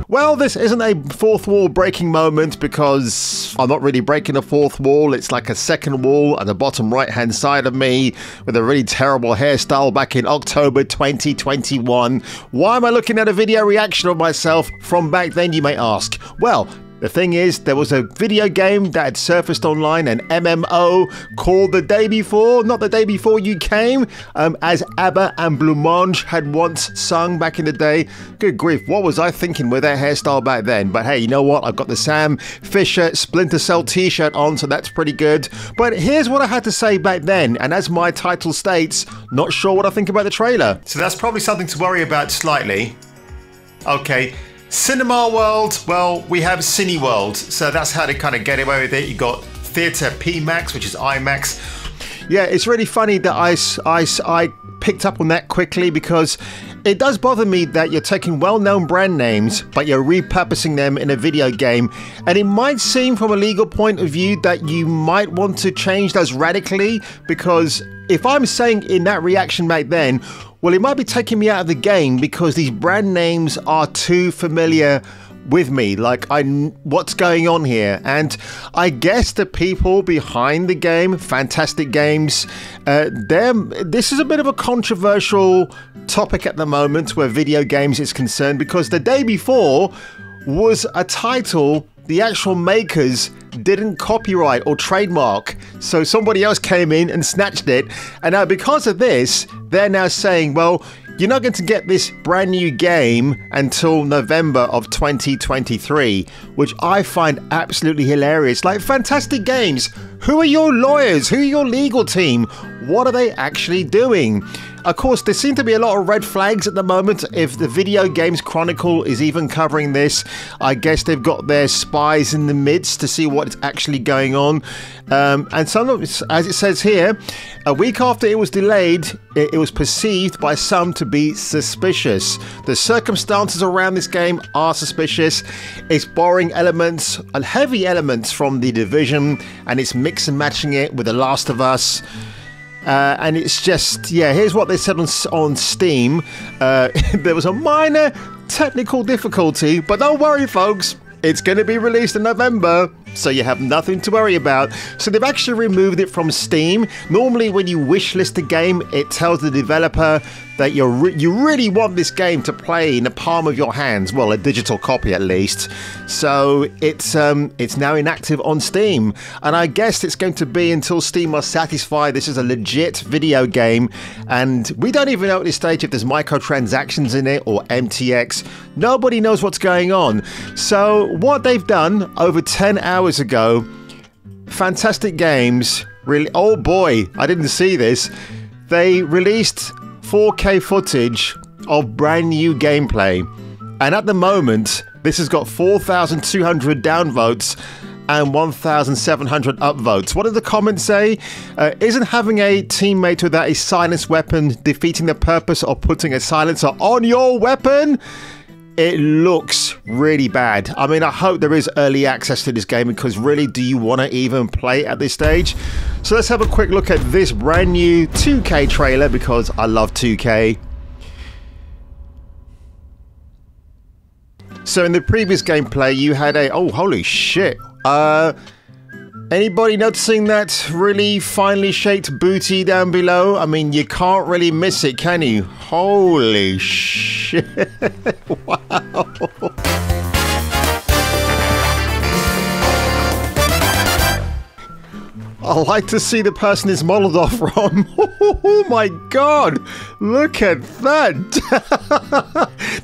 Well, this isn't a fourth wall breaking moment because I'm not really breaking a fourth wall. It's like a second wall at the bottom right hand side of me with a really terrible hairstyle back in October 2021. Why am I looking at a video reaction of myself from back then, you may ask? Well, the thing is, there was a video game that had surfaced online, an MMO called The Day Before, not The Day Before You Came, as ABBA and Bluemonge had once sung back in the day. Good grief, what was I thinking with that hairstyle back then? But hey, you know what? I've got the Sam Fisher Splinter Cell t-shirt on, so that's pretty good. But here's what I had to say back then, and as my title states, not sure what I think about the trailer. So that's probably something to worry about slightly. Okay. Cinema World, well, we have Cineworld, so that's how they kind of get away with it. You got Theatre PMax, which is IMAX. Yeah, it's really funny that I picked up on that quickly because it does bother me that you're taking well-known brand names, but you're repurposing them in a video game. And it might seem from a legal point of view that you might want to change those radically, because if I'm saying in that reaction back then, well, it might be taking me out of the game because these brand names are too familiar with me. Like, what's going on here? And I guess the people behind the game, Fantastic Games, this is a bit of a controversial topic at the moment where video games is concerned, because The Day Before was a title the actual makers didn't copyright or trademark, so somebody else came in and snatched it. And now because of this, they're now saying, well, you're not going to get this brand new game until November of 2023, which I find absolutely hilarious. Like, Fantastic Games, who are your lawyers? Who are your legal team? What are they actually doing? Of course, there seem to be a lot of red flags at the moment. If the Video Games Chronicle is even covering this, I guess they've got their spies in the midst to see what's actually going on. And some of it, as it says here, a week after it was delayed, it was perceived by some to be suspicious. The circumstances around this game are suspicious. It's borrowing elements, heavy elements from The Division, and it's mix and matching it with The Last of Us. And it's just, yeah, here's what they said on Steam. There was a minor technical difficulty, but don't worry, folks. It's going to be released in November, so you have nothing to worry about. So they've actually removed it from Steam. Normally, when you wishlist a game, it tells the developer that you really want this game to play in the palm of your hands. Well, a digital copy at least. So it's now inactive on Steam, and I guess it's going to be until Steam are satisfied this is a legit video game. And we don't even know at this stage if there's microtransactions in it or MTX. Nobody knows what's going on. So what they've done over 10 hours ago, Fantastic Games really, oh boy, I didn't see this. They released 4K footage of brand new gameplay, and at the moment this has got 4,200 downvotes and 1,700 upvotes. What did the comments say? Isn't having a teammate without a silenced weapon defeating the purpose of putting a silencer on your weapon? It looks really bad. I mean, I hope there is early access to this game, because really, do you want to even play at this stage? So let's have a quick look at this brand new 2K trailer, because I love 2K. So in the previous gameplay, you had a... oh, holy shit. Anybody noticing that really finely shaped booty down below? I mean, you can't really miss it, can you? Holy shit. Wow. I like to see the person it's modeled off from. Oh my god, look at that.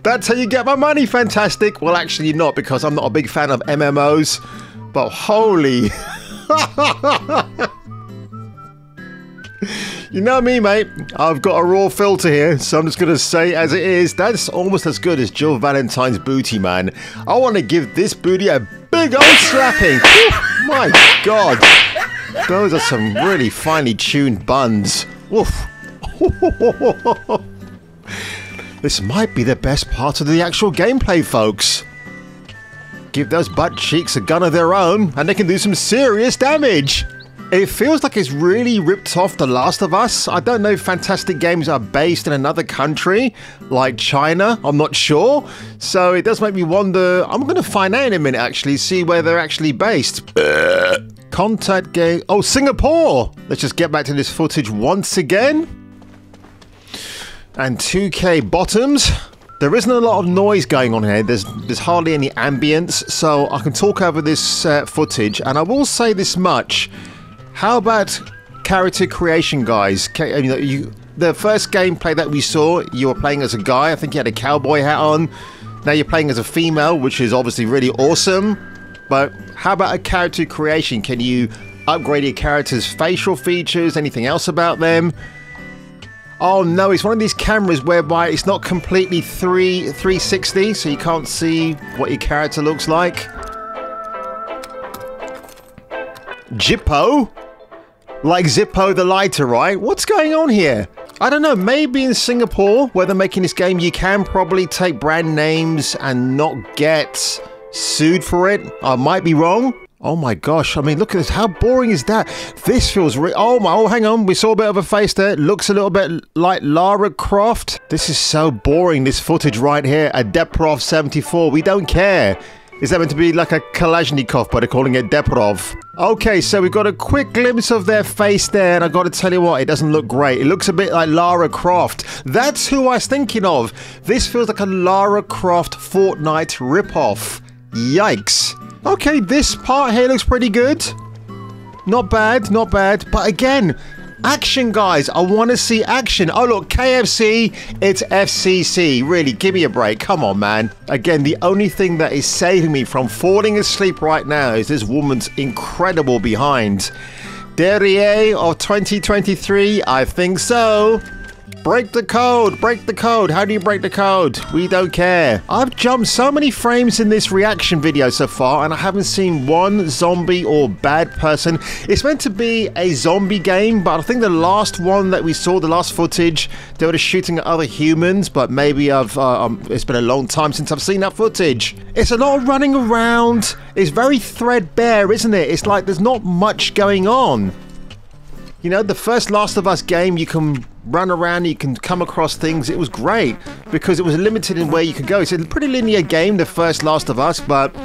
That's how you get my money, Fantastic. Well, actually not, because I'm not a big fan of MMOs, but holy... You know me, mate. I've got a raw filter here, so I'm just going to say as it is. That's almost as good as Jill Valentine's booty, man. I want to give this booty a big old slapping. My god. Those are some really finely tuned buns. Woof. This might be the best part of the actual gameplay, folks. Give those butt cheeks a gun of their own, and they can do some serious damage. It feels like it's really ripped off The Last of Us. I don't know if fantastic games are based in another country, like China. I'm not sure. So it does make me wonder. I'm going to find out in a minute, actually, see where they're actually based. Contact game. Oh, Singapore. Let's just get back to this footage once again. And 2K bottoms. There isn't a lot of noise going on here. There's hardly any ambience. So I can talk over this footage. And I will say this much. How about character creation, guys? The first gameplay that we saw, you were playing as a guy. I think you had a cowboy hat on. Now you're playing as a female, which is obviously really awesome. But how about a character creation? Can you upgrade your character's facial features? Anything else about them? Oh no, it's one of these cameras whereby it's not completely 360, so you can't see what your character looks like. Jippo? Like Zippo the lighter, right? What's going on here? I don't know, maybe in Singapore, where they're making this game, you can probably take brand names and not get sued for it. I might be wrong. Oh my gosh, I mean, look at this. How boring is that? This feels oh, hang on. We saw a bit of a face there. It looks a little bit like Lara Croft. This is so boring, this footage right here. A Deprov 74. We don't care. Is that meant to be like a Kalashnikov, but they're calling it Deprov? Okay, so we got a quick glimpse of their face there, and I got to tell you what, it doesn't look great. It looks a bit like Lara Croft. That's who I was thinking of. This feels like a Lara Croft Fortnite ripoff. Yikes. Okay, this part here looks pretty good. Not bad, not bad. But again, action, guys. I want to see action. Oh, look, KFC, it's FCC. Really, give me a break. Come on, man. Again, the only thing that is saving me from falling asleep right now is this woman's incredible behind. Derriere of 2023? I think so. Break the code, break the code. How do you break the code? We don't care. I've jumped so many frames in this reaction video so far, and I haven't seen one zombie or bad person. It's meant to be a zombie game, but I think the last one that we saw, the last footage, they were just shooting at other humans, but maybe it's been a long time since I've seen that footage. It's a lot of running around. It's very threadbare, isn't it? It's like there's not much going on. You know, the first Last of Us game, you can run around, you can come across things. It was great because it was limited in where you could go. It's a pretty linear game, the first Last of Us, but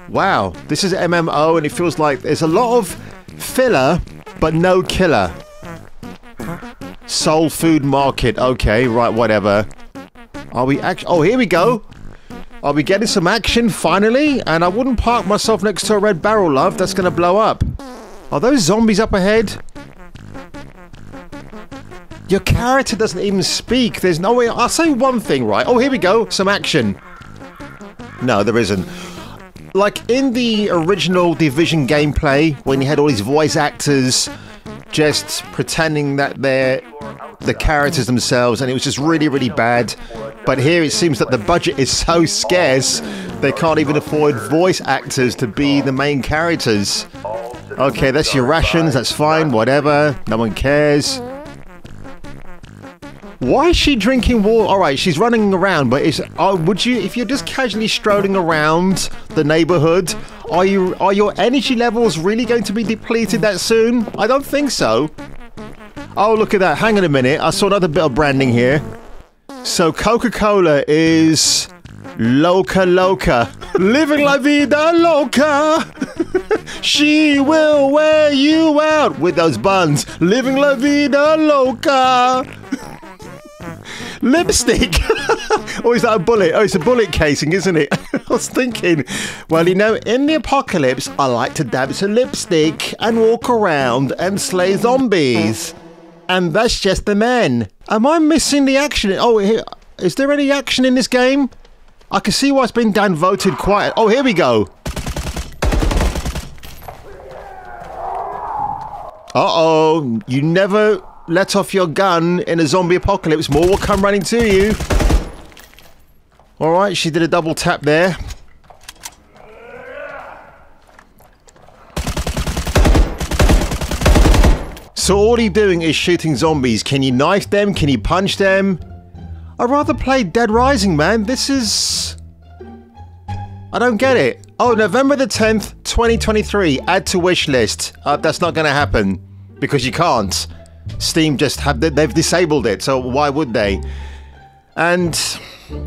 wow, this is MMO and it feels like there's a lot of filler, but no killer. Soul Food Market, okay, right, whatever. Are we actually, oh, here we go. Are we getting some action finally? And I wouldn't park myself next to a red barrel, love. That's going to blow up. Are those zombies up ahead? Your character doesn't even speak. There's no way. I'll say one thing, right? Oh, here we go. Some action. No, there isn't. Like in the original Division gameplay, when you had all these voice actors just pretending that they're the characters themselves, and it was just really, really bad. But here it seems that the budget is so scarce, they can't even afford voice actors to be the main characters. Okay, that's your rations. That's fine. Whatever. No one cares. Why is she drinking water? All right, she's running around, but would you, if you're just casually strolling around the neighborhood, are your energy levels really going to be depleted that soon? I don't think so. Oh, look at that. Hang on a minute. I saw another bit of branding here. So Coca-Cola is Loca Loca. Living la vida loca. She will wear you out with those buns. Living la vida loca. Lipstick. Or is that a bullet? Oh, it's a bullet casing, isn't it? I was thinking, well, you know, in the apocalypse, I like to dab some lipstick and walk around and slay zombies. And that's just the men. Am I missing the action? Oh, is there any action in this game? I can see why it's been downvoted quite. Oh, here we go. Uh-oh. You never let off your gun in a zombie apocalypse. More will come running to you. Alright, she did a double tap there. So all you're doing is shooting zombies. Can you knife them? Can you punch them? I'd rather play Dead Rising, man. This is... I don't get it. Oh, November the 10th, 2023. Add to wish list. That's not going to happen because you can't. Steam just they've disabled it, so why would they? And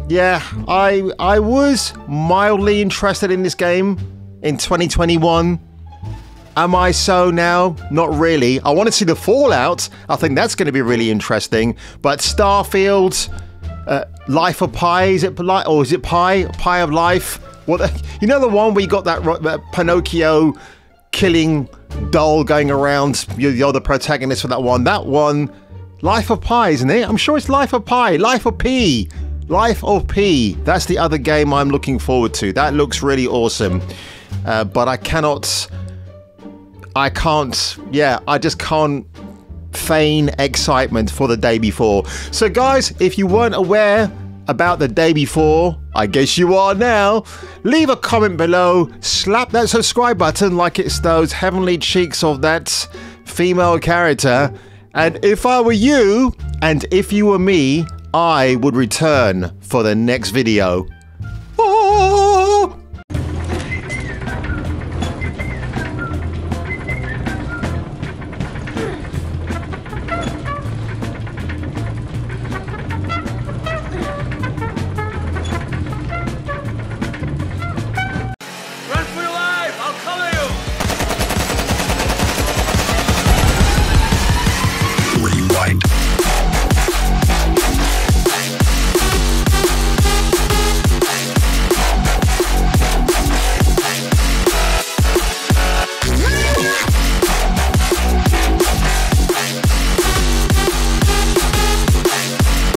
yeah, I was mildly interested in this game in 2021. Am I so now? Not really. I want to see the Fallout. I think that's going to be really interesting. But Starfield, Life of Pi, is it Pi? Or is it Pi? Pi of Life? What? You know the one where you got that Pinocchio killing doll going around? You're the protagonist for that one. That one, Life of Pi, isn't it? I'm sure it's Life of Pi. Life of P. Life of P. That's the other game I'm looking forward to. That looks really awesome. But I can't, yeah, I just can't feign excitement for the day before. So guys, if you weren't aware about the day before, I guess you are now. Leave a comment below, slap that subscribe button like it's those heavenly cheeks of that female character. And if I were you, and if you were me, I would return for the next video.